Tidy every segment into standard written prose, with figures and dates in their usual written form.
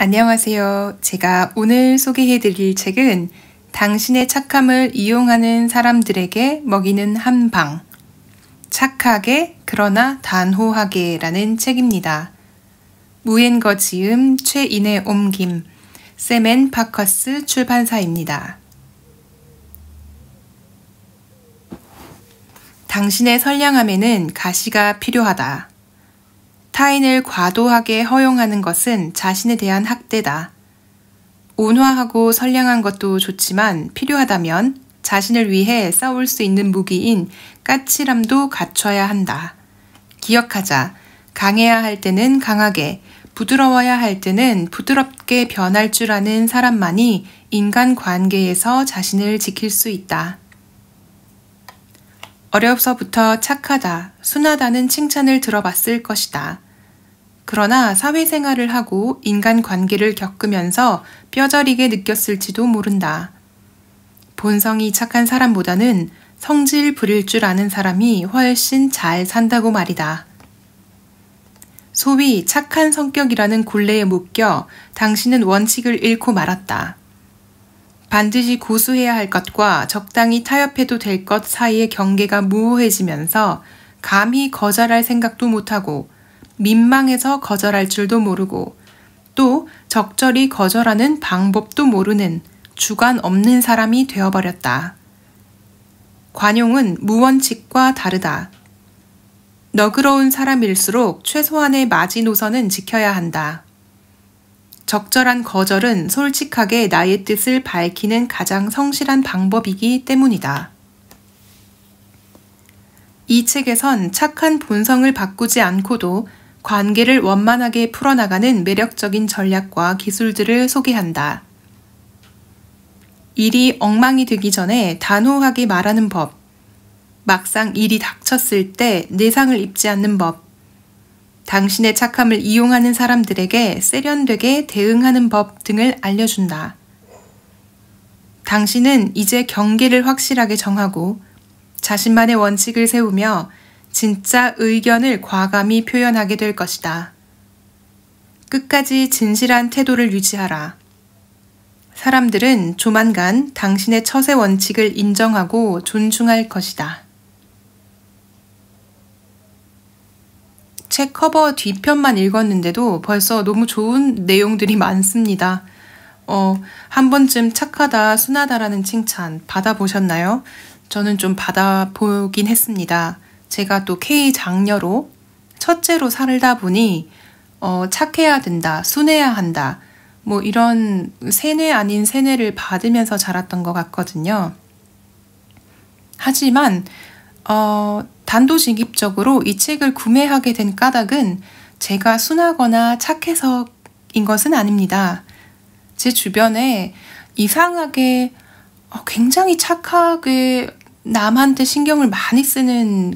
안녕하세요. 제가 오늘 소개해드릴 책은 당신의 착함을 이용하는 사람들에게 먹이는 한방, 착하게 그러나 단호하게 라는 책입니다. 무엔거 지음, 최인의 옮김, 샘앤파커스 출판사입니다. 당신의 선량함에는 가시가 필요하다. 타인을 과도하게 허용하는 것은 자신에 대한 학대다. 온화하고 선량한 것도 좋지만 필요하다면 자신을 위해 싸울 수 있는 무기인 까칠함도 갖춰야 한다. 기억하자. 강해야 할 때는 강하게, 부드러워야 할 때는 부드럽게 변할 줄 아는 사람만이 인간 관계에서 자신을 지킬 수 있다. 어려서부터 착하다, 순하다는 칭찬을 들어봤을 것이다. 그러나 사회생활을 하고 인간관계를 겪으면서 뼈저리게 느꼈을지도 모른다. 본성이 착한 사람보다는 성질 부릴 줄 아는 사람이 훨씬 잘 산다고 말이다. 소위 착한 성격이라는 굴레에 묶여 당신은 원칙을 잃고 말았다. 반드시 고수해야 할 것과 적당히 타협해도 될 것 사이의 경계가 모호해지면서 감히 거절할 생각도 못하고 민망해서 거절할 줄도 모르고 또 적절히 거절하는 방법도 모르는 주관 없는 사람이 되어버렸다. 관용은 무원칙과 다르다. 너그러운 사람일수록 최소한의 마지노선은 지켜야 한다. 적절한 거절은 솔직하게 나의 뜻을 밝히는 가장 성실한 방법이기 때문이다. 이 책에선 착한 본성을 바꾸지 않고도 관계를 원만하게 풀어나가는 매력적인 전략과 기술들을 소개한다. 일이 엉망이 되기 전에 단호하게 말하는 법, 막상 일이 닥쳤을 때 내상을 입지 않는 법, 당신의 착함을 이용하는 사람들에게 세련되게 대응하는 법 등을 알려준다. 당신은 이제 경계를 확실하게 정하고 자신만의 원칙을 세우며 진짜 의견을 과감히 표현하게 될 것이다. 끝까지 진실한 태도를 유지하라. 사람들은 조만간 당신의 처세 원칙을 인정하고 존중할 것이다. 책 커버 뒤편만 읽었는데도 벌써 너무 좋은 내용들이 많습니다. 한 번쯤 착하다, 순하다라는 칭찬 받아보셨나요? 저는 좀 받아보긴 했습니다. 제가 또 K 장녀로 첫째로 살다 보니 착해야 된다, 순해야 한다, 뭐 이런 세뇌 아닌 세뇌를 받으면서 자랐던 것 같거든요. 하지만 단도직입적으로 이 책을 구매하게 된 까닭은 제가 순하거나 착해서인 것은 아닙니다. 제 주변에 이상하게 굉장히 착하게 남한테 신경을 많이 쓰는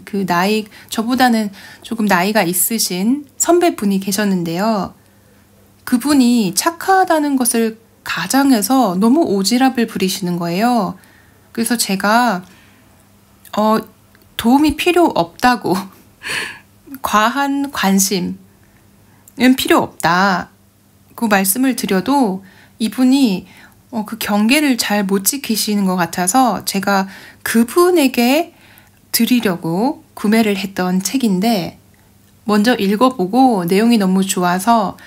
저보다는 조금 나이가 있으신 선배분이 계셨는데요. 그분이 착하다는 것을 가장해서 너무 오지랖을 부리시는 거예요. 그래서 제가 도움이 필요 없다고 과한 관심은 필요 없다고 말씀을 드려도 이분이 그 경계를 잘 못 지키시는 것 같아서 제가 그분에게 드리려고 구매를 했던 책인데 먼저 읽어보고 내용이 너무 좋아서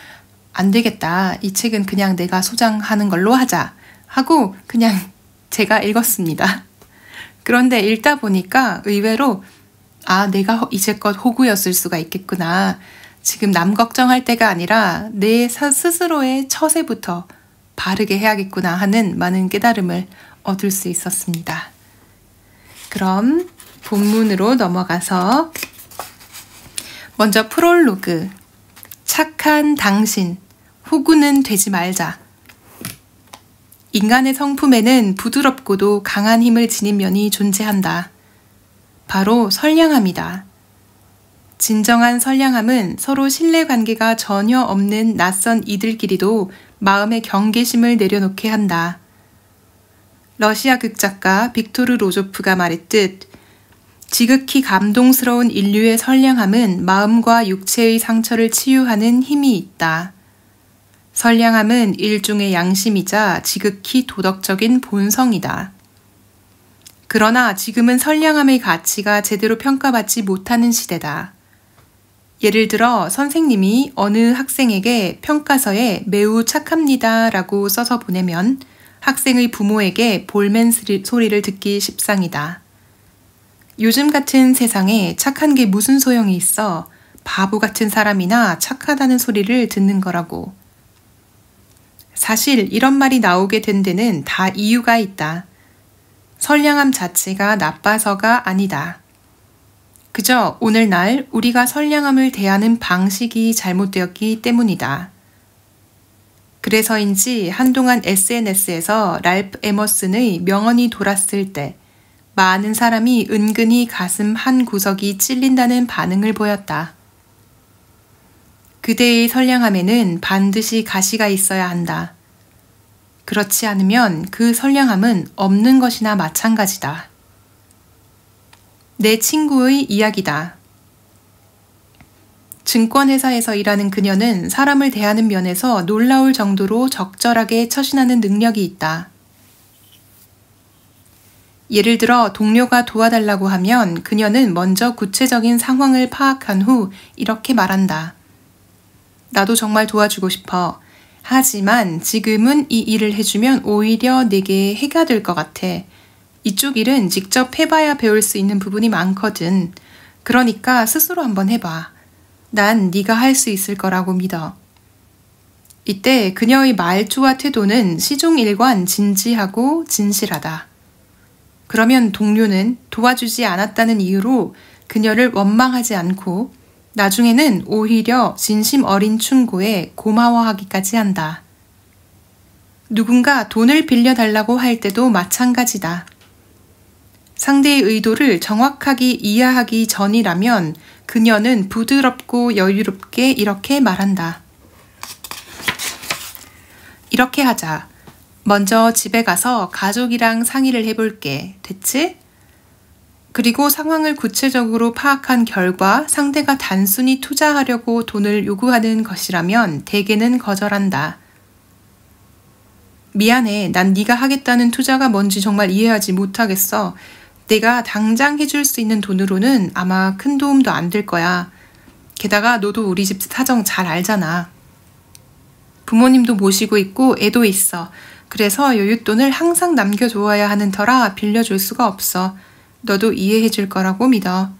안 되겠다. 이 책은 그냥 내가 소장하는 걸로 하자 하고 그냥 제가 읽었습니다. 그런데 읽다 보니까 의외로 내가 이제껏 호구였을 수가 있겠구나. 지금 남 걱정할 때가 아니라 내 스스로의 처세부터 바르게 해야겠구나 하는 많은 깨달음을 얻을 수 있었습니다. 그럼 본문으로 넘어가서 먼저 프롤로그, 착한 당신, 호구는 되지 말자. 인간의 성품에는 부드럽고도 강한 힘을 지닌 면이 존재한다. 바로 선량함이다. 진정한 선량함은 서로 신뢰관계가 전혀 없는 낯선 이들끼리도 마음의 경계심을 내려놓게 한다. 러시아 극작가 빅토르 로조프가 말했듯 지극히 감동스러운 인류의 선량함은 마음과 육체의 상처를 치유하는 힘이 있다. 선량함은 일종의 양심이자 지극히 도덕적인 본성이다. 그러나 지금은 선량함의 가치가 제대로 평가받지 못하는 시대다. 예를 들어 선생님이 어느 학생에게 평가서에 매우 착합니다 라고 써서 보내면 학생의 부모에게 볼멘 소리를 듣기 십상이다. 요즘 같은 세상에 착한 게 무슨 소용이 있어 바보 같은 사람이나 착하다는 소리를 듣는 거라고. 사실 이런 말이 나오게 된 데는 다 이유가 있다. 선량함 자체가 나빠서가 아니다. 그저 오늘날 우리가 선량함을 대하는 방식이 잘못되었기 때문이다. 그래서인지 한동안 SNS에서 랄프 에머슨의 명언이 돌았을 때 많은 사람이 은근히 가슴 한 구석이 찔린다는 반응을 보였다. 그대의 선량함에는 반드시 가시가 있어야 한다. 그렇지 않으면 그 선량함은 없는 것이나 마찬가지다. 내 친구의 이야기다. 증권회사에서 일하는 그녀는 사람을 대하는 면에서 놀라울 정도로 적절하게 처신하는 능력이 있다. 예를 들어 동료가 도와달라고 하면 그녀는 먼저 구체적인 상황을 파악한 후 이렇게 말한다. 나도 정말 도와주고 싶어. 하지만 지금은 이 일을 해주면 오히려 내게 해가 될 것 같아. 이쪽 일은 직접 해봐야 배울 수 있는 부분이 많거든. 그러니까 스스로 한번 해봐. 난 네가 할 수 있을 거라고 믿어. 이때 그녀의 말투와 태도는 시종일관 진지하고 진실하다. 그러면 동료는 도와주지 않았다는 이유로 그녀를 원망하지 않고 나중에는 오히려 진심 어린 충고에 고마워하기까지 한다. 누군가 돈을 빌려달라고 할 때도 마찬가지다. 상대의 의도를 정확하게 이해하기 전이라면 그녀는 부드럽고 여유롭게 이렇게 말한다. 이렇게 하자. 먼저 집에 가서 가족이랑 상의를 해볼게. 됐지? 그리고 상황을 구체적으로 파악한 결과 상대가 단순히 투자하려고 돈을 요구하는 것이라면 대개는 거절한다. 미안해. 난 네가 하겠다는 투자가 뭔지 정말 이해하지 못하겠어. 내가 당장 해줄 수 있는 돈으로는 아마 큰 도움도 안 될 거야. 게다가 너도 우리 집 사정 잘 알잖아. 부모님도 모시고 있고 애도 있어. 그래서 여윳돈을 항상 남겨두어야 하는 터라 빌려줄 수가 없어. 너도 이해해 줄 거라고 믿어.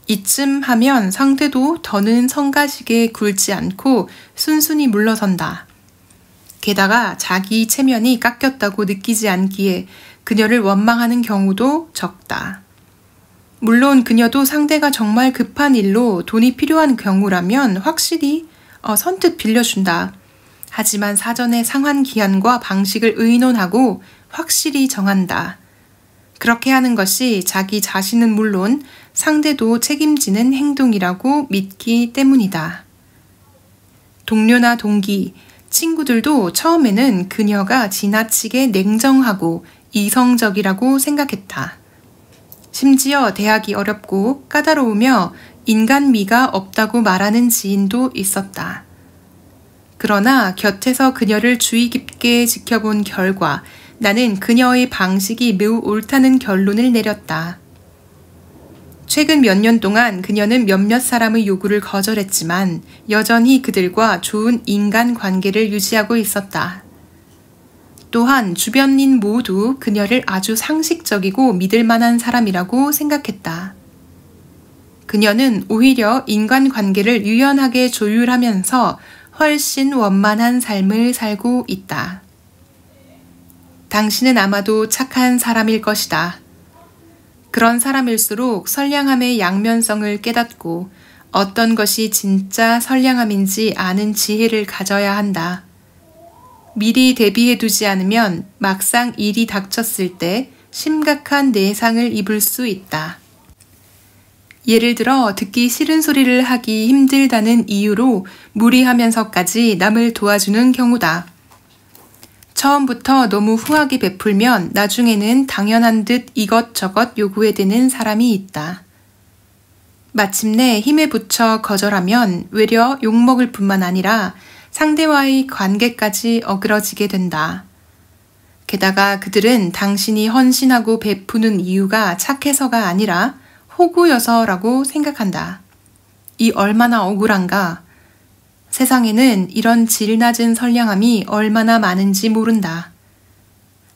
이쯤 하면 상대도 더는 성가시게 굴지 않고 순순히 물러선다. 게다가 자기 체면이 깎였다고 느끼지 않기에 그녀를 원망하는 경우도 적다. 물론 그녀도 상대가 정말 급한 일로 돈이 필요한 경우라면 확실히 선뜻 빌려준다. 하지만 사전에 상환 기한과 방식을 의논하고 확실히 정한다. 그렇게 하는 것이 자기 자신은 물론 상대도 책임지는 행동이라고 믿기 때문이다. 동료나 동기, 친구들도 처음에는 그녀가 지나치게 냉정하고 이성적이라고 생각했다. 심지어 대하기 어렵고 까다로우며 인간미가 없다고 말하는 지인도 있었다. 그러나 곁에서 그녀를 주의 깊게 지켜본 결과 나는 그녀의 방식이 매우 옳다는 결론을 내렸다. 최근 몇 년 동안 그녀는 몇몇 사람의 요구를 거절했지만 여전히 그들과 좋은 인간관계를 유지하고 있었다. 또한 주변인 모두 그녀를 아주 상식적이고 믿을 만한 사람이라고 생각했다. 그녀는 오히려 인간관계를 유연하게 조율하면서 훨씬 원만한 삶을 살고 있다. 당신은 아마도 착한 사람일 것이다. 그런 사람일수록 선량함의 양면성을 깨닫고 어떤 것이 진짜 선량함인지 아는 지혜를 가져야 한다. 미리 대비해두지 않으면 막상 일이 닥쳤을 때 심각한 내상을 입을 수 있다. 예를 들어 듣기 싫은 소리를 하기 힘들다는 이유로 무리하면서까지 남을 도와주는 경우다. 처음부터 너무 후하게 베풀면 나중에는 당연한 듯 이것저것 요구해대는 사람이 있다. 마침내 힘에 부쳐 거절하면 외려 욕먹을 뿐만 아니라 상대와의 관계까지 어그러지게 된다. 게다가 그들은 당신이 헌신하고 베푸는 이유가 착해서가 아니라 호구여서라고 생각한다. 이 얼마나 억울한가. 세상에는 이런 질 낮은 선량함이 얼마나 많은지 모른다.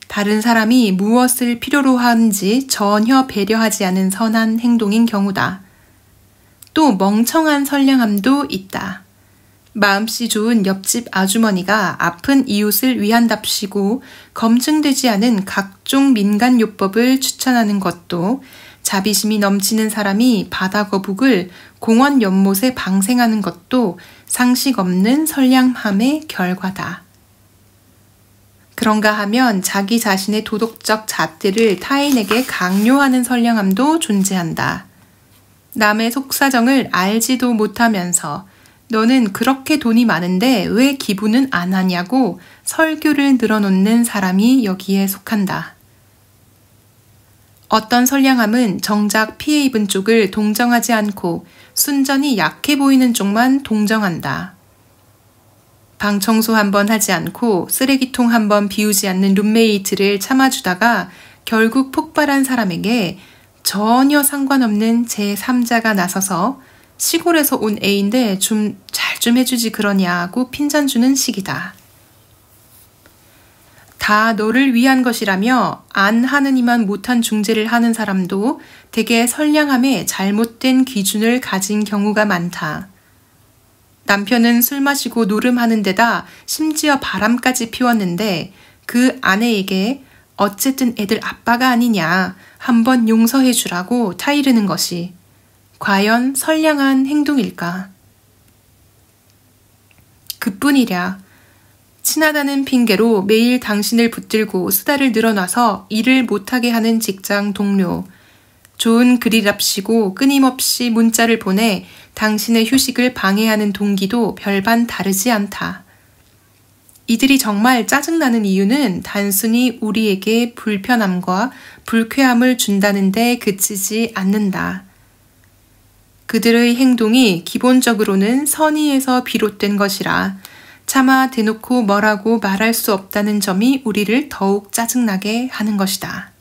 다른 사람이 무엇을 필요로 하는지 전혀 배려하지 않은 선한 행동인 경우다. 또 멍청한 선량함도 있다. 마음씨 좋은 옆집 아주머니가 아픈 이웃을 위한답시고 검증되지 않은 각종 민간요법을 추천하는 것도 자비심이 넘치는 사람이 바다거북을 공원 연못에 방생하는 것도 상식 없는 선량함의 결과다. 그런가 하면 자기 자신의 도덕적 잣대를 타인에게 강요하는 선량함도 존재한다. 남의 속사정을 알지도 못하면서 너는 그렇게 돈이 많은데 왜 기부는 안 하냐고 설교를 늘어놓는 사람이 여기에 속한다. 어떤 선량함은 정작 피해 입은 쪽을 동정하지 않고 순전히 약해 보이는 쪽만 동정한다. 방 청소 한번 하지 않고 쓰레기통 한번 비우지 않는 룸메이트를 참아주다가 결국 폭발한 사람에게 전혀 상관없는 제3자가 나서서 시골에서 온 애인데 잘 좀 해주지 그러냐고 핀잔 주는 식이다. 다 너를 위한 것이라며 안 하느니만 못한 중재를 하는 사람도 대개 선량함에 잘못된 기준을 가진 경우가 많다. 남편은 술 마시고 노름하는 데다 심지어 바람까지 피웠는데 그 아내에게 어쨌든 애들 아빠가 아니냐 한번 용서해 주라고 타이르는 것이 과연 선량한 행동일까? 그뿐이랴. 친하다는 핑계로 매일 당신을 붙들고 수다를 늘어놔서 일을 못하게 하는 직장 동료, 좋은 글이랍시고 끊임없이 문자를 보내 당신의 휴식을 방해하는 동기도 별반 다르지 않다. 이들이 정말 짜증나는 이유는 단순히 우리에게 불편함과 불쾌함을 준다는 데 그치지 않는다. 그들의 행동이 기본적으로는 선의에서 비롯된 것이라 차마 대놓고 뭐라고 말할 수 없다는 점이 우리를 더욱 짜증나게 하는 것이다.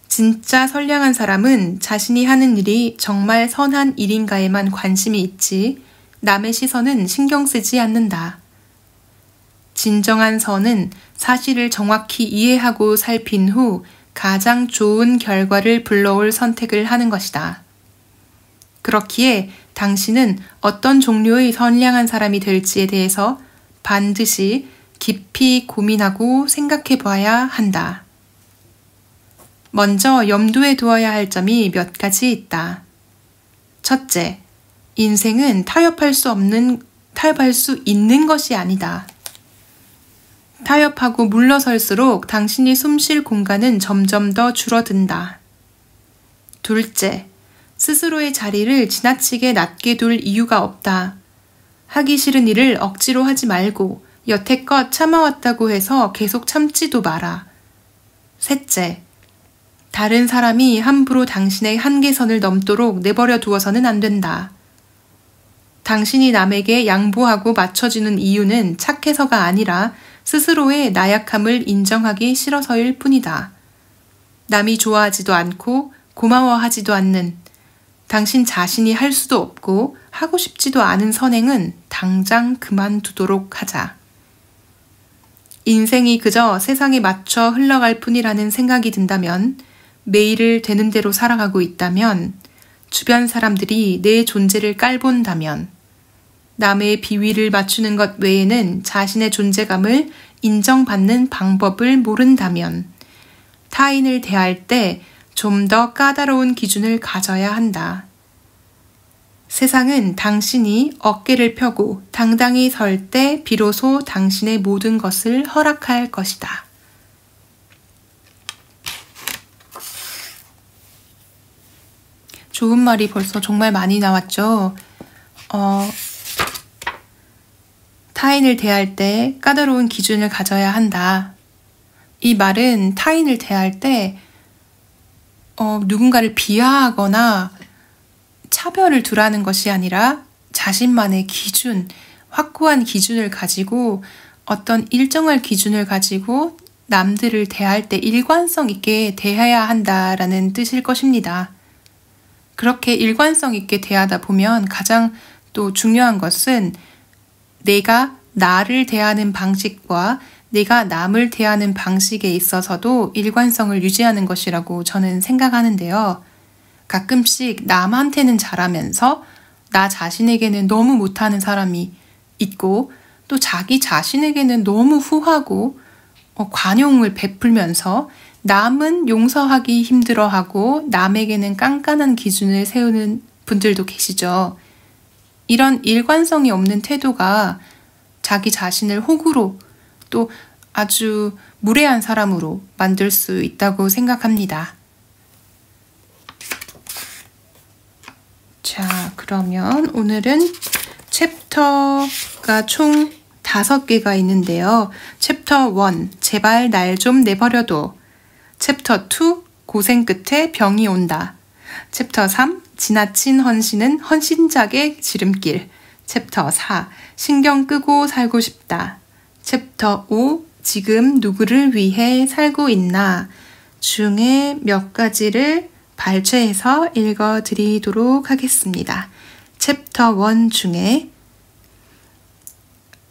진짜 선량한 사람은 자신이 하는 일이 정말 선한 일인가에만 관심이 있지 남의 시선은 신경 쓰지 않는다. 진정한 선은 사실을 정확히 이해하고 살핀 후 가장 좋은 결과를 불러올 선택을 하는 것이다. 그렇기에 당신은 어떤 종류의 선량한 사람이 될지에 대해서 반드시 깊이 고민하고 생각해 봐야 한다. 먼저 염두에 두어야 할 점이 몇 가지 있다. 첫째, 인생은 타협할 수 있는 것이 아니다. 타협하고 물러설수록 당신이 숨 쉴 공간은 점점 더 줄어든다. 둘째, 스스로의 자리를 지나치게 낮게 둘 이유가 없다. 하기 싫은 일을 억지로 하지 말고 여태껏 참아왔다고 해서 계속 참지도 마라. 셋째, 다른 사람이 함부로 당신의 한계선을 넘도록 내버려 두어서는 안 된다. 당신이 남에게 양보하고 맞춰주는 이유는 착해서가 아니라 스스로의 나약함을 인정하기 싫어서일 뿐이다. 남이 좋아하지도 않고 고마워하지도 않는 당신 자신이 할 수도 없고 하고 싶지도 않은 선행은 당장 그만두도록 하자. 인생이 그저 세상에 맞춰 흘러갈 뿐이라는 생각이 든다면, 매일을 되는 대로 살아가고 있다면, 주변 사람들이 내 존재를 깔본다면, 남의 비위를 맞추는 것 외에는 자신의 존재감을 인정받는 방법을 모른다면, 타인을 대할 때 좀 더 까다로운 기준을 가져야 한다. 세상은 당신이 어깨를 펴고 당당히 설 때 비로소 당신의 모든 것을 허락할 것이다. 좋은 말이 벌써 정말 많이 나왔죠. 타인을 대할 때 까다로운 기준을 가져야 한다. 이 말은 타인을 대할 때 누군가를 비하하거나 차별을 두라는 것이 아니라 자신만의 기준, 확고한 기준을 가지고 어떤 일정한 기준을 가지고 남들을 대할 때 일관성 있게 대해야 한다라는 뜻일 것입니다. 그렇게 일관성 있게 대하다 보면 가장 또 중요한 것은 내가 나를 대하는 방식과 내가 남을 대하는 방식에 있어서도 일관성을 유지하는 것이라고 저는 생각하는데요. 가끔씩 남한테는 잘하면서 나 자신에게는 너무 못하는 사람이 있고 또 자기 자신에게는 너무 후하고 관용을 베풀면서 남은 용서하기 힘들어하고 남에게는 깐깐한 기준을 세우는 분들도 계시죠. 이런 일관성이 없는 태도가 자기 자신을 호구로 또 아주 무례한 사람으로 만들 수 있다고 생각합니다. 자, 그러면 오늘은 챕터가 총 5개가 있는데요. 챕터 1, 제발 날 좀 내버려둬. 챕터 2, 고생 끝에 병이 온다. 챕터 3, 지나친 헌신은 헌신작의 지름길. 챕터 4, 신경 끄고 살고 싶다. 챕터 5, 지금 누구를 위해 살고 있나 중에 몇 가지를 발췌해서 읽어드리도록 하겠습니다. 챕터 1 중에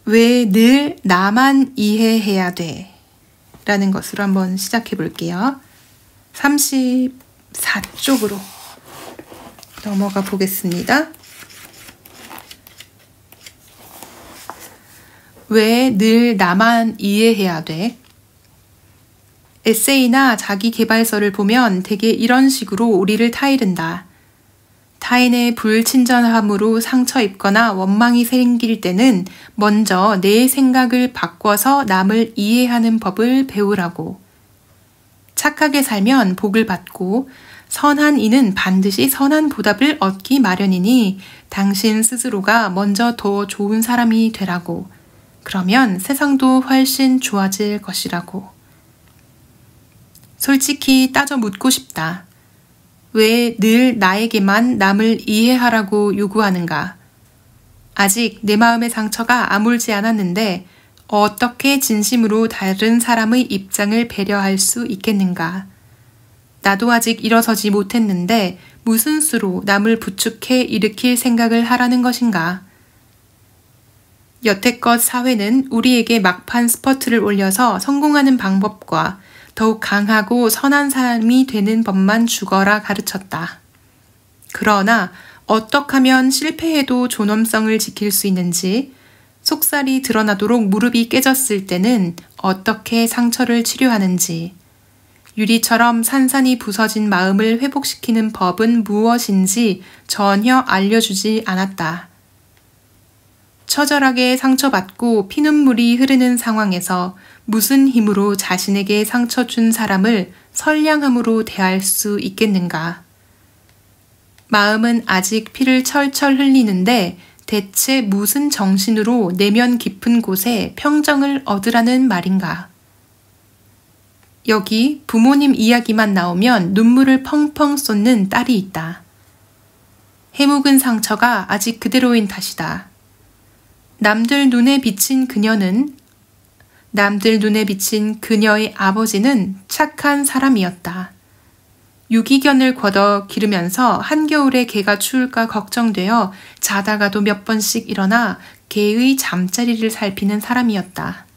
왜 늘 나만 이해해야 돼? 라는 것으로 한번 시작해 볼게요. 34쪽으로 넘어가 보겠습니다. 왜 늘 나만 이해해야 돼? 에세이나 자기계발서를 보면 대개 이런 식으로 우리를 타이른다. 타인의 불친절함으로 상처 입거나 원망이 생길 때는 먼저 내 생각을 바꿔서 남을 이해하는 법을 배우라고. 착하게 살면 복을 받고 선한 이는 반드시 선한 보답을 얻기 마련이니 당신 스스로가 먼저 더 좋은 사람이 되라고. 그러면 세상도 훨씬 좋아질 것이라고. 솔직히 따져 묻고 싶다. 왜 늘 나에게만 남을 이해하라고 요구하는가? 아직 내 마음의 상처가 아물지 않았는데 어떻게 진심으로 다른 사람의 입장을 배려할 수 있겠는가? 나도 아직 일어서지 못했는데 무슨 수로 남을 부축해 일으킬 생각을 하라는 것인가? 여태껏 사회는 우리에게 막판 스퍼트를 올려서 성공하는 방법과 더욱 강하고 선한 사람이 되는 법만 주거라 가르쳤다. 그러나 어떻게 하면 실패해도 존엄성을 지킬 수 있는지, 속살이 드러나도록 무릎이 깨졌을 때는 어떻게 상처를 치료하는지, 유리처럼 산산이 부서진 마음을 회복시키는 법은 무엇인지 전혀 알려주지 않았다. 처절하게 상처받고 피눈물이 흐르는 상황에서 무슨 힘으로 자신에게 상처 준 사람을 선량함으로 대할 수 있겠는가? 마음은 아직 피를 철철 흘리는데 대체 무슨 정신으로 내면 깊은 곳에 평정을 얻으라는 말인가? 여기 부모님 이야기만 나오면 눈물을 펑펑 쏟는 딸이 있다. 해묵은 상처가 아직 그대로인 탓이다. 남들 눈에 비친 그녀의 아버지는 착한 사람이었다. 유기견을 걷어 기르면서 한겨울에 개가 추울까 걱정되어 자다가도 몇 번씩 일어나 개의 잠자리를 살피는 사람이었다.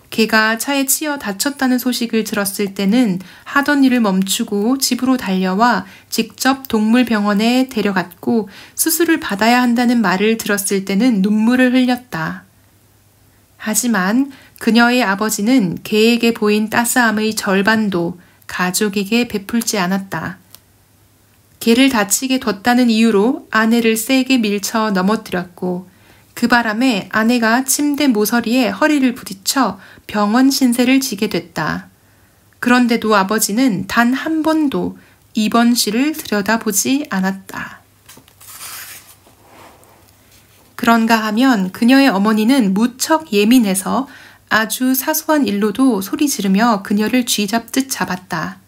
개가 차에 치여 다쳤다는 소식을 들었을 때는 하던 일을 멈추고 집으로 달려와 직접 동물병원에 데려갔고 수술을 받아야 한다는 말을 들었을 때는 눈물을 흘렸다. 하지만 그녀의 아버지는 개에게 보인 따스함의 절반도 가족에게 베풀지 않았다. 개를 다치게 뒀다는 이유로 아내를 세게 밀쳐 넘어뜨렸고 그 바람에 아내가 침대 모서리에 허리를 부딪혀 병원 신세를 지게 됐다. 그런데도 아버지는 단 한 번도 입원실을 들여다보지 않았다. 그런가 하면 그녀의 어머니는 무척 예민해서 아주 사소한 일로도 소리 지르며 그녀를 쥐잡듯 잡았다.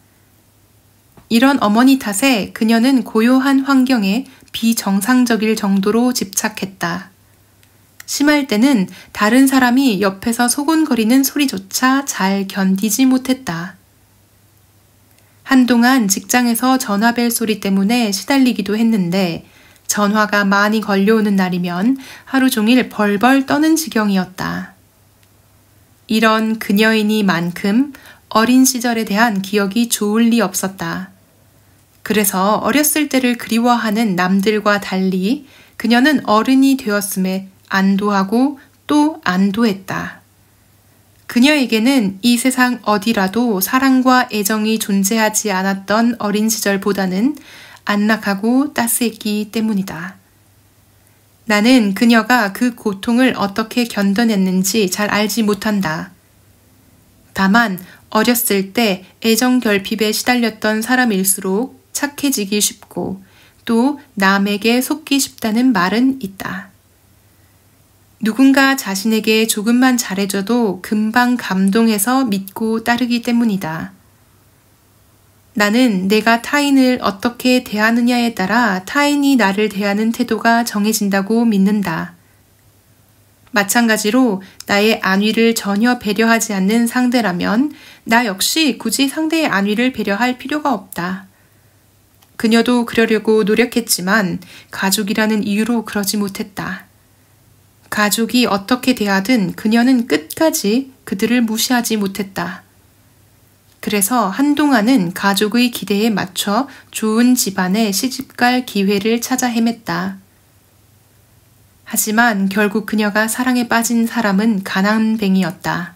이런 어머니 탓에 그녀는 고요한 환경에 비정상적일 정도로 집착했다. 심할 때는 다른 사람이 옆에서 소곤거리는 소리조차 잘 견디지 못했다. 한동안 직장에서 전화벨 소리 때문에 시달리기도 했는데 전화가 많이 걸려오는 날이면 하루 종일 벌벌 떠는 지경이었다. 이런 그녀이니만큼 어린 시절에 대한 기억이 좋을 리 없었다. 그래서 어렸을 때를 그리워하는 남들과 달리 그녀는 어른이 되었음에 안도하고 또 안도했다. 그녀에게는 이 세상 어디라도 사랑과 애정이 존재하지 않았던 어린 시절보다는 안락하고 따스했기 때문이다. 나는 그녀가 그 고통을 어떻게 견뎌냈는지 잘 알지 못한다. 다만 어렸을 때 애정 결핍에 시달렸던 사람일수록 착해지기 쉽고 또 남에게 속기 쉽다는 말은 있다. 누군가 자신에게 조금만 잘해줘도 금방 감동해서 믿고 따르기 때문이다. 나는 내가 타인을 어떻게 대하느냐에 따라 타인이 나를 대하는 태도가 정해진다고 믿는다. 마찬가지로 나의 안위를 전혀 배려하지 않는 상대라면 나 역시 굳이 상대의 안위를 배려할 필요가 없다. 그녀도 그러려고 노력했지만 가족이라는 이유로 그러지 못했다. 가족이 어떻게 대하든 그녀는 끝까지 그들을 무시하지 못했다. 그래서 한동안은 가족의 기대에 맞춰 좋은 집안에 시집갈 기회를 찾아 헤맸다. 하지만 결국 그녀가 사랑에 빠진 사람은 가난뱅이였다.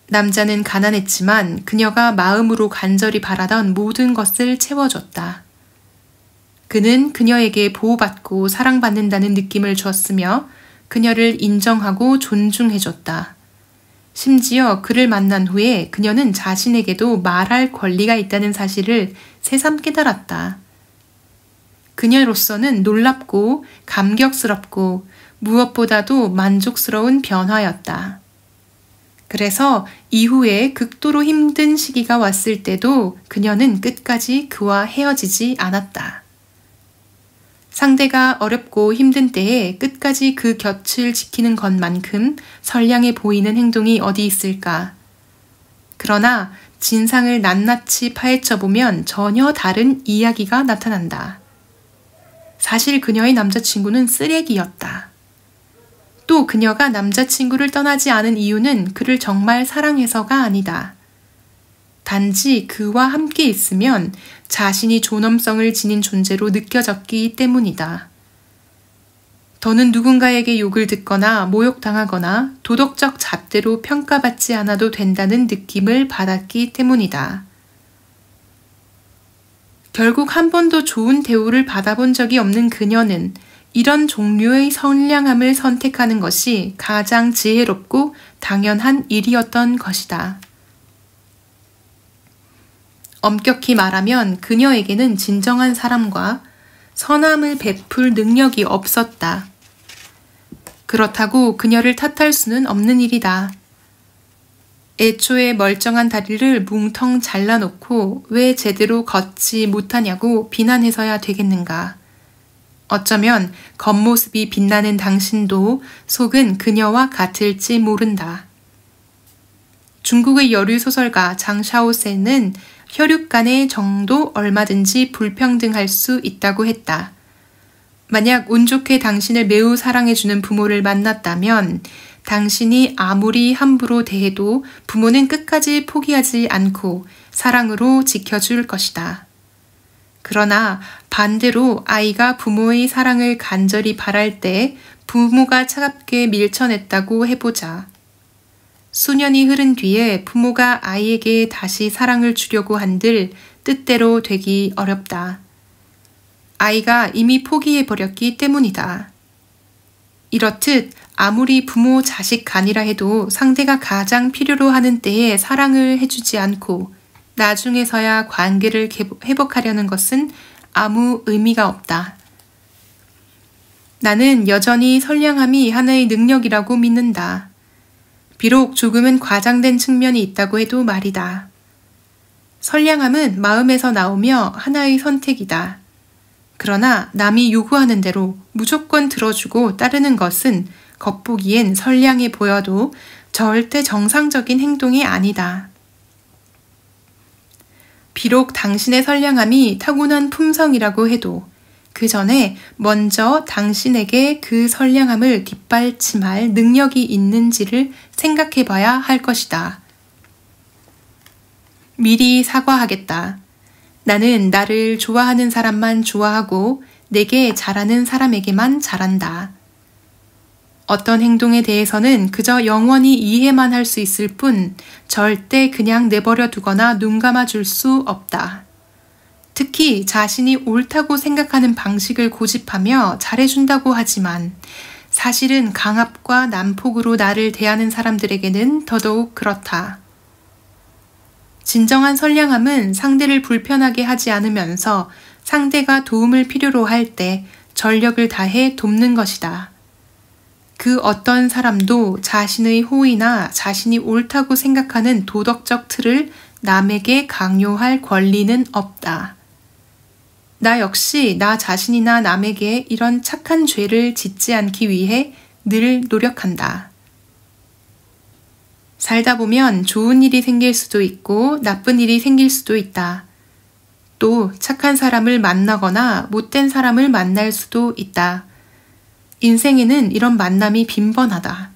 남자는 가난했지만 그녀가 마음으로 간절히 바라던 모든 것을 채워줬다. 그는 그녀에게 보호받고 사랑받는다는 느낌을 주었으며 그녀를 인정하고 존중해줬다. 심지어 그를 만난 후에 그녀는 자신에게도 말할 권리가 있다는 사실을 새삼 깨달았다. 그녀로서는 놀랍고 감격스럽고 무엇보다도 만족스러운 변화였다. 그래서 이후에 극도로 힘든 시기가 왔을 때도 그녀는 끝까지 그와 헤어지지 않았다. 상대가 어렵고 힘든 때에 끝까지 그 곁을 지키는 것만큼 선량해 보이는 행동이 어디 있을까? 그러나 진상을 낱낱이 파헤쳐보면 전혀 다른 이야기가 나타난다. 사실 그녀의 남자친구는 쓰레기였다. 또 그녀가 남자친구를 떠나지 않은 이유는 그를 정말 사랑해서가 아니다. 단지 그와 함께 있으면 자신이 존엄성을 지닌 존재로 느껴졌기 때문이다. 더는 누군가에게 욕을 듣거나 모욕당하거나 도덕적 잣대로 평가받지 않아도 된다는 느낌을 받았기 때문이다. 결국 한 번도 좋은 대우를 받아본 적이 없는 그녀는 이런 종류의 선량함을 선택하는 것이 가장 지혜롭고 당연한 일이었던 것이다. 엄격히 말하면 그녀에게는 진정한 사람과 선함을 베풀 능력이 없었다. 그렇다고 그녀를 탓할 수는 없는 일이다. 애초에 멀쩡한 다리를 뭉텅 잘라놓고 왜 제대로 걷지 못하냐고 비난해서야 되겠는가. 어쩌면 겉모습이 빛나는 당신도 속은 그녀와 같을지 모른다. 중국의 여류 소설가 장 샤오센은 혈육 간의 정도 얼마든지 불평등할 수 있다고 했다. 만약 운 좋게 당신을 매우 사랑해주는 부모를 만났다면 당신이 아무리 함부로 대해도 부모는 끝까지 포기하지 않고 사랑으로 지켜줄 것이다. 그러나 반대로 아이가 부모의 사랑을 간절히 바랄 때 부모가 차갑게 밀쳐냈다고 해보자. 수년이 흐른 뒤에 부모가 아이에게 다시 사랑을 주려고 한들 뜻대로 되기 어렵다. 아이가 이미 포기해버렸기 때문이다. 이렇듯 아무리 부모 자식 간이라 해도 상대가 가장 필요로 하는 때에 사랑을 해주지 않고 나중에서야 관계를 회복하려는 것은 아무 의미가 없다. 나는 여전히 선량함이 하나의 능력이라고 믿는다. 비록 조금은 과장된 측면이 있다고 해도 말이다. 선량함은 마음에서 나오며 하나의 선택이다. 그러나 남이 요구하는 대로 무조건 들어주고 따르는 것은 겉보기엔 선량해 보여도 절대 정상적인 행동이 아니다. 비록 당신의 선량함이 타고난 품성이라고 해도 그 전에 먼저 당신에게 그 선량함을 뒷받침할 능력이 있는지를 생각해 봐야 할 것이다. 미리 사과하겠다. 나는 나를 좋아하는 사람만 좋아하고 내게 잘하는 사람에게만 잘한다. 어떤 행동에 대해서는 그저 영원히 이해만 할 수 있을 뿐 절대 그냥 내버려 두거나 눈 감아 줄 수 없다. 특히 자신이 옳다고 생각하는 방식을 고집하며 잘해준다고 하지만 사실은 강압과 난폭으로 나를 대하는 사람들에게는 더더욱 그렇다. 진정한 선량함은 상대를 불편하게 하지 않으면서 상대가 도움을 필요로 할 때 전력을 다해 돕는 것이다. 그 어떤 사람도 자신의 호의나 자신이 옳다고 생각하는 도덕적 틀을 남에게 강요할 권리는 없다. 나 역시 나 자신이나 남에게 이런 착한 죄를 짓지 않기 위해 늘 노력한다. 살다 보면 좋은 일이 생길 수도 있고 나쁜 일이 생길 수도 있다. 또 착한 사람을 만나거나 못된 사람을 만날 수도 있다. 인생에는 이런 만남이 빈번하다.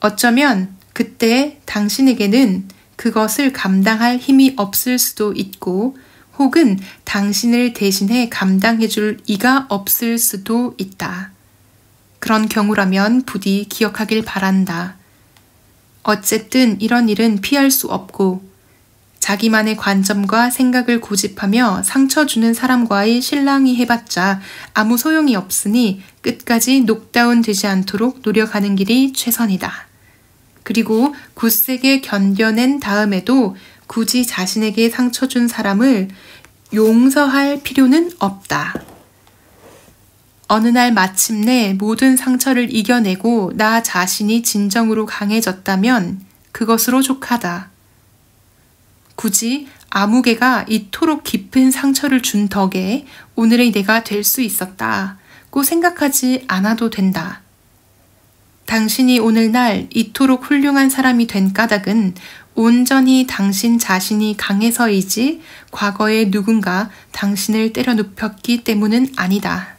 어쩌면 그때 당신에게는 그것을 감당할 힘이 없을 수도 있고 혹은 당신을 대신해 감당해줄 이가 없을 수도 있다. 그런 경우라면 부디 기억하길 바란다. 어쨌든 이런 일은 피할 수 없고 자기만의 관점과 생각을 고집하며 상처 주는 사람과의 실랑이 해봤자 아무 소용이 없으니 끝까지 녹다운 되지 않도록 노력하는 길이 최선이다. 그리고 굳세게 견뎌낸 다음에도 굳이 자신에게 상처 준 사람을 용서할 필요는 없다. 어느 날 마침내 모든 상처를 이겨내고 나 자신이 진정으로 강해졌다면 그것으로 족하다. 굳이 아무개가 이토록 깊은 상처를 준 덕에 오늘의 내가 될 수 있었다고 생각하지 않아도 된다. 당신이 오늘날 이토록 훌륭한 사람이 된 까닭은 온전히 당신 자신이 강해서이지 과거에 누군가 당신을 때려 눕혔기 때문은 아니다.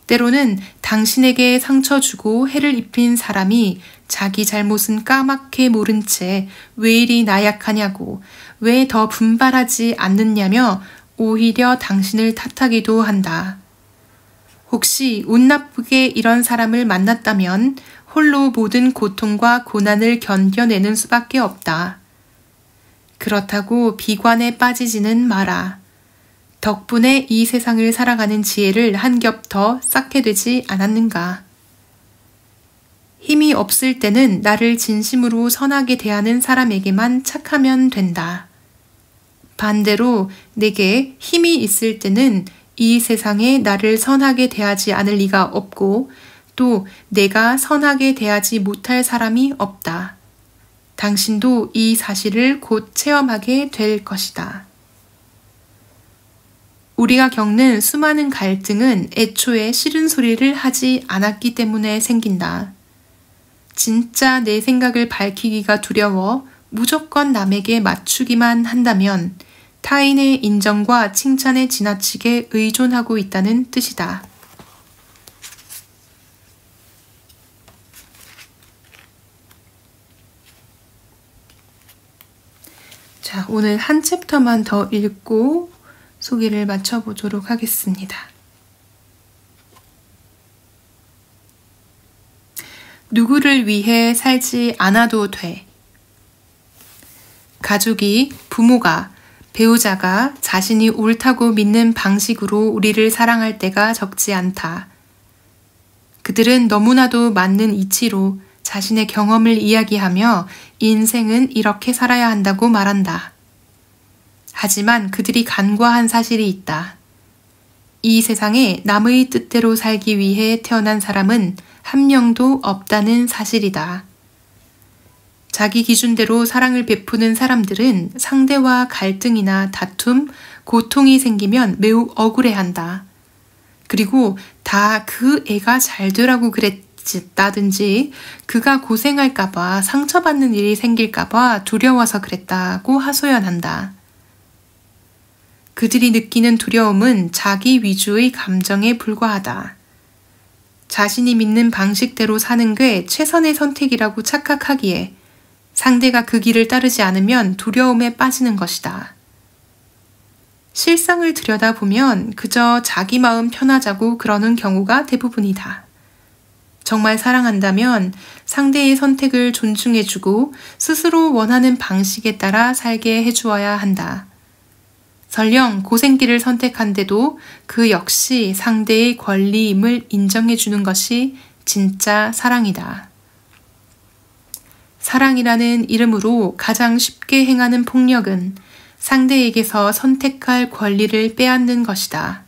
때로는 당신에게 상처 주고 해를 입힌 사람이 자기 잘못은 까맣게 모른 채 왜 이리 나약하냐고, 왜 더 분발하지 않느냐며 오히려 당신을 탓하기도 한다. 혹시 운 나쁘게 이런 사람을 만났다면 홀로 모든 고통과 고난을 견뎌내는 수밖에 없다. 그렇다고 비관에 빠지지는 마라. 덕분에 이 세상을 살아가는 지혜를 한 겹 더 쌓게 되지 않았는가. 힘이 없을 때는 나를 진심으로 선하게 대하는 사람에게만 착하면 된다. 반대로 내게 힘이 있을 때는 이 세상에 나를 선하게 대하지 않을 리가 없고 또 내가 선하게 대하지 못할 사람이 없다. 당신도 이 사실을 곧 체험하게 될 것이다. 우리가 겪는 수많은 갈등은 애초에 싫은 소리를 하지 않았기 때문에 생긴다. 진짜 내 생각을 밝히기가 두려워 무조건 남에게 맞추기만 한다면 타인의 인정과 칭찬에 지나치게 의존하고 있다는 뜻이다. 자, 오늘 한 챕터만 더 읽고 소개를 마쳐보도록 하겠습니다. 누구를 위해 살지 않아도 돼. 가족이, 부모가, 배우자가 자신이 옳다고 믿는 방식으로 우리를 사랑할 때가 적지 않다. 그들은 너무나도 맞는 이치로 자신의 경험을 이야기하며 인생은 이렇게 살아야 한다고 말한다. 하지만 그들이 간과한 사실이 있다. 이 세상에 남의 뜻대로 살기 위해 태어난 사람은 한 명도 없다는 사실이다. 자기 기준대로 사랑을 베푸는 사람들은 상대와 갈등이나 다툼, 고통이 생기면 매우 억울해한다. 그리고 다 그 애가 잘 되라고 그랬다든지 그가 고생할까봐 상처받는 일이 생길까봐 두려워서 그랬다고 하소연한다. 그들이 느끼는 두려움은 자기 위주의 감정에 불과하다. 자신이 믿는 방식대로 사는 게 최선의 선택이라고 착각하기에 상대가 그 길을 따르지 않으면 두려움에 빠지는 것이다. 실상을 들여다보면 그저 자기 마음 편하자고 그러는 경우가 대부분이다. 정말 사랑한다면 상대의 선택을 존중해주고 스스로 원하는 방식에 따라 살게 해주어야 한다. 설령 고생길을 선택한데도 그 역시 상대의 권리임을 인정해주는 것이 진짜 사랑이다. 사랑이라는 이름으로 가장 쉽게 행하는 폭력은 상대에게서 선택할 권리를 빼앗는 것이다.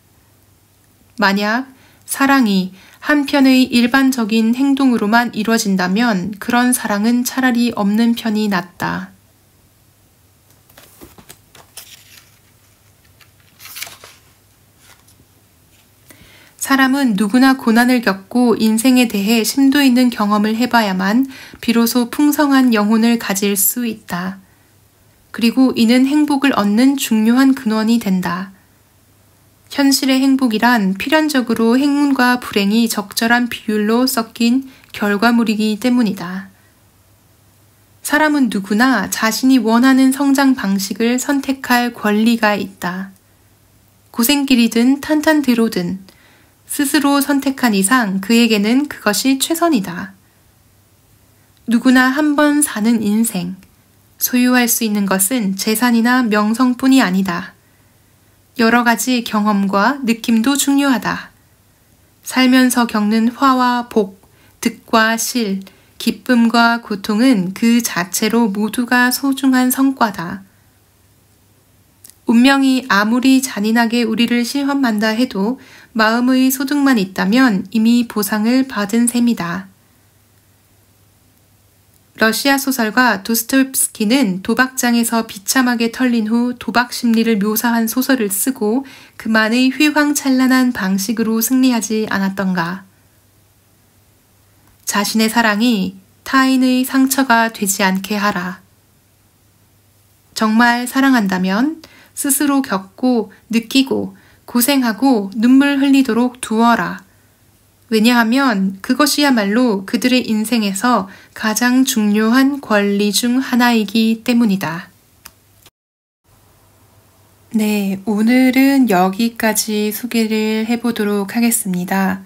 만약 사랑이 한편의 일반적인 행동으로만 이루어진다면 그런 사랑은 차라리 없는 편이 낫다. 사람은 누구나 고난을 겪고 인생에 대해 심도 있는 경험을 해봐야만 비로소 풍성한 영혼을 가질 수 있다. 그리고 이는 행복을 얻는 중요한 근원이 된다. 현실의 행복이란 필연적으로 행운과 불행이 적절한 비율로 섞인 결과물이기 때문이다. 사람은 누구나 자신이 원하는 성장 방식을 선택할 권리가 있다. 고생길이든 탄탄대로든 스스로 선택한 이상 그에게는 그것이 최선이다. 누구나 한 번 사는 인생, 소유할 수 있는 것은 재산이나 명성뿐이 아니다. 여러 가지 경험과 느낌도 중요하다. 살면서 겪는 화와 복, 득과 실, 기쁨과 고통은 그 자체로 모두가 소중한 성과다. 운명이 아무리 잔인하게 우리를 시험한다 해도 마음의 소득만 있다면 이미 보상을 받은 셈이다. 러시아 소설가 도스토옙스키는 도박장에서 비참하게 털린 후 도박 심리를 묘사한 소설을 쓰고 그만의 휘황찬란한 방식으로 승리하지 않았던가. 자신의 사랑이 타인의 상처가 되지 않게 하라. 정말 사랑한다면 스스로 겪고 느끼고 고생하고 눈물 흘리도록 두어라. 왜냐하면 그것이야말로 그들의 인생에서 가장 중요한 권리 중 하나이기 때문이다. 네, 오늘은 여기까지 소개를 해보도록 하겠습니다.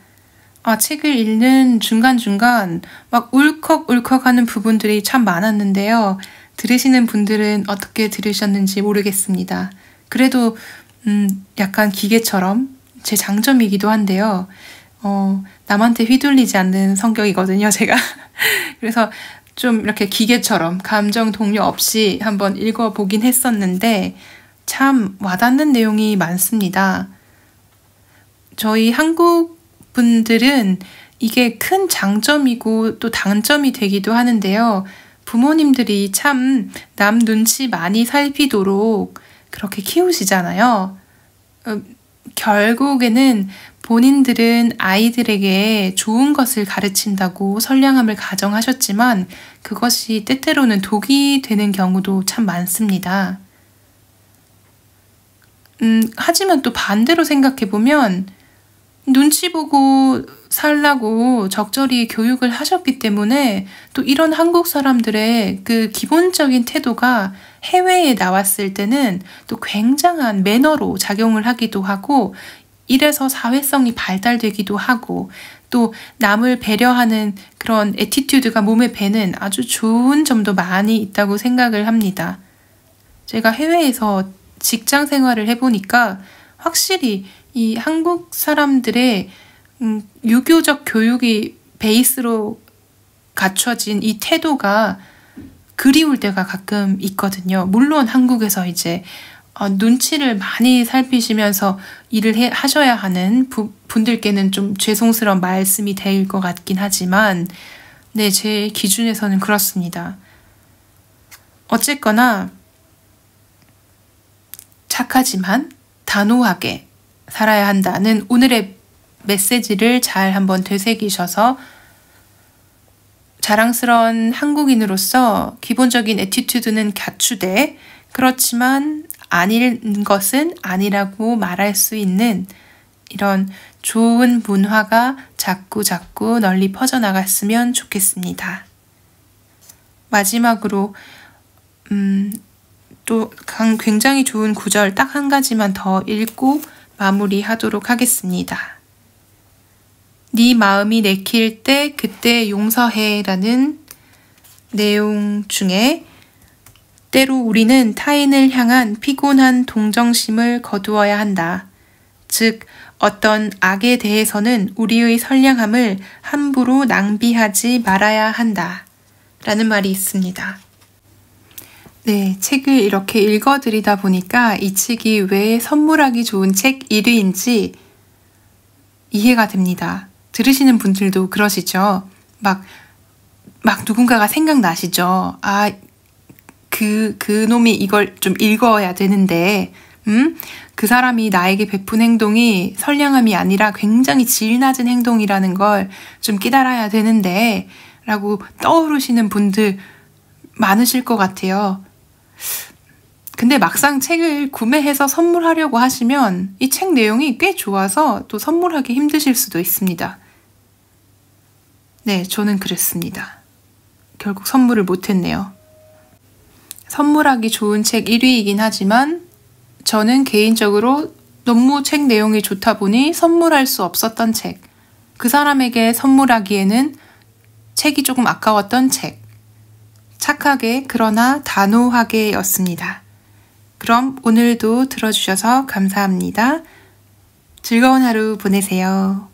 책을 읽는 중간중간 막 울컥울컥 하는 부분들이 참 많았는데요. 들으시는 분들은 어떻게 들으셨는지 모르겠습니다. 그래도 약간 기계처럼 제 장점이기도 한데요. 남한테 휘둘리지 않는 성격이거든요, 제가. 그래서 좀 이렇게 기계처럼 감정 동요 없이 한번 읽어보긴 했었는데 참 와닿는 내용이 많습니다. 저희 한국 분들은 이게 큰 장점이고 또 단점이 되기도 하는데요. 부모님들이 참 남 눈치 많이 살피도록 그렇게 키우시잖아요. 결국에는 본인들은 아이들에게 좋은 것을 가르친다고 선량함을 가정하셨지만 그것이 때때로는 독이 되는 경우도 참 많습니다. 하지만 또 반대로 생각해보면 눈치 보고 살라고 적절히 교육을 하셨기 때문에 또 이런 한국 사람들의 그 기본적인 태도가 해외에 나왔을 때는 또 굉장한 매너로 작용을 하기도 하고 이래서 사회성이 발달되기도 하고 또 남을 배려하는 그런 애티튜드가 몸에 배는 아주 좋은 점도 많이 있다고 생각을 합니다. 제가 해외에서 직장 생활을 해보니까 확실히 이 한국 사람들의 유교적 교육이 베이스로 갖춰진 이 태도가 그리울 때가 가끔 있거든요. 물론 한국에서 이제 눈치를 많이 살피시면서 일을 하셔야 하는 분들께는 좀 죄송스러운 말씀이 될 것 같긴 하지만 네, 제 기준에서는 그렇습니다. 어쨌거나 착하지만 단호하게 살아야 한다는 오늘의 메시지를 잘 한번 되새기셔서 자랑스러운 한국인으로서 기본적인 애티튜드는 갖추되 그렇지만 아닌 것은 아니라고 말할 수 있는 이런 좋은 문화가 자꾸 널리 퍼져나갔으면 좋겠습니다. 마지막으로 또 굉장히 좋은 구절 딱 한 가지만 더 읽고 마무리하도록 하겠습니다. 네 마음이 내킬 때 그때 용서해라는 내용 중에 때로 우리는 타인을 향한 피곤한 동정심을 거두어야 한다. 즉 어떤 악에 대해서는 우리의 선량함을 함부로 낭비하지 말아야 한다. 라는 말이 있습니다. 네, 책을 이렇게 읽어드리다 보니까 이 책이 왜 선물하기 좋은 책 1위인지 이해가 됩니다. 들으시는 분들도 그러시죠? 막 누군가가 생각나시죠? 아, 그 놈이 이걸 좀 읽어야 되는데, 그 사람이 나에게 베푼 행동이 선량함이 아니라 굉장히 질 낮은 행동이라는 걸 좀 깨달아야 되는데, 라고 떠오르시는 분들 많으실 것 같아요. 근데 막상 책을 구매해서 선물하려고 하시면 이 책 내용이 꽤 좋아서 또 선물하기 힘드실 수도 있습니다. 네, 저는 그랬습니다. 결국 선물을 못했네요. 선물하기 좋은 책 1위이긴 하지만 저는 개인적으로 너무 책 내용이 좋다 보니 선물할 수 없었던 책, 그 사람에게 선물하기에는 책이 조금 아까웠던 책, 착하게 그러나 단호하게 였습니다. 그럼 오늘도 들어주셔서 감사합니다. 즐거운 하루 보내세요.